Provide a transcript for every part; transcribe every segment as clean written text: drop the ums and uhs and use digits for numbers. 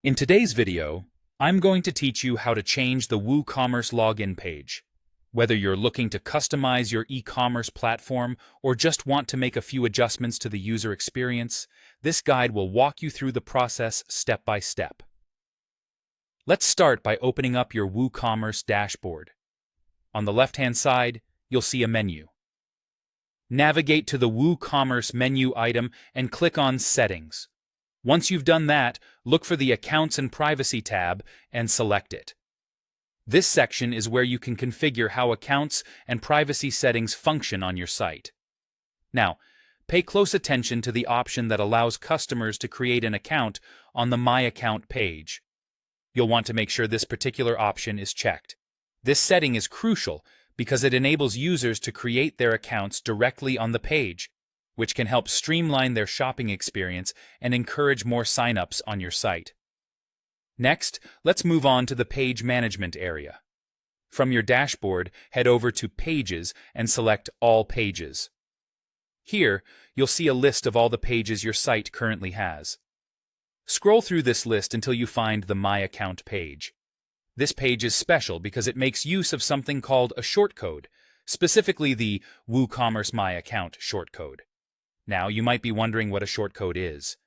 In today's video, I'm going to teach you how to change the WooCommerce login page. Whether you're looking to customize your e-commerce platform or just want to make a few adjustments to the user experience, this guide will walk you through the process step by step. Let's start by opening up your WooCommerce dashboard. On the left-hand side, you'll see a menu. Navigate to the WooCommerce menu item and click on Settings. Once you've done that, look for the Accounts and Privacy tab and select it. This section is where you can configure how accounts and privacy settings function on your site. Now, pay close attention to the option that allows customers to create an account on the My Account page. You'll want to make sure this particular option is checked. This setting is crucial because it enables users to create their accounts directly on the page, which can help streamline their shopping experience and encourage more signups on your site. Next, let's move on to the Page Management area. From your dashboard, head over to Pages and select All Pages. Here, you'll see a list of all the pages your site currently has. Scroll through this list until you find the My Account page. This page is special because it makes use of something called a shortcode, specifically the WooCommerce My Account shortcode. Now, you might be wondering what a shortcode is.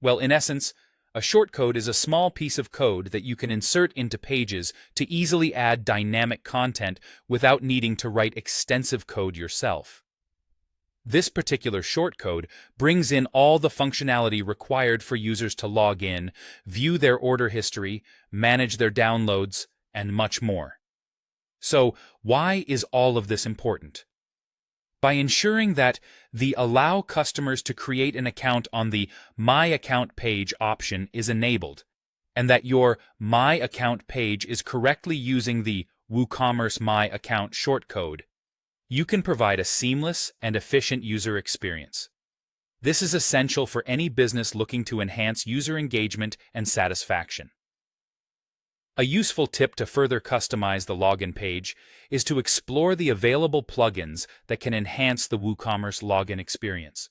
Well, in essence, a shortcode is a small piece of code that you can insert into pages to easily add dynamic content without needing to write extensive code yourself. This particular shortcode brings in all the functionality required for users to log in, view their order history, manage their downloads, and much more. So, why is all of this important? By ensuring that the Allow Customers to Create an Account on the My Account page option is enabled, and that your My Account page is correctly using the WooCommerce My Account shortcode, you can provide a seamless and efficient user experience. This is essential for any business looking to enhance user engagement and satisfaction. A useful tip to further customize the login page is to explore the available plugins that can enhance the WooCommerce login experience.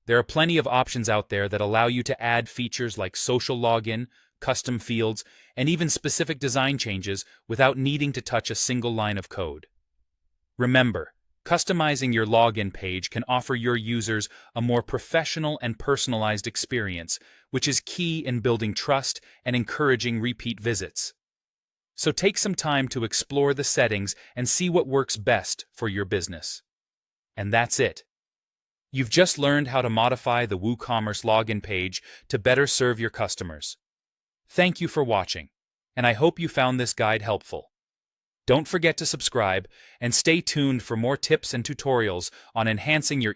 There are plenty of options out there that allow you to add features like social login, custom fields, and even specific design changes without needing to touch a single line of code. Remember, customizing your login page can offer your users a more professional and personalized experience, which is key in building trust and encouraging repeat visits. So take some time to explore the settings and see what works best for your business. And that's it. You've just learned how to modify the WooCommerce login page to better serve your customers. Thank you for watching, and I hope you found this guide helpful. Don't forget to subscribe and stay tuned for more tips and tutorials on enhancing your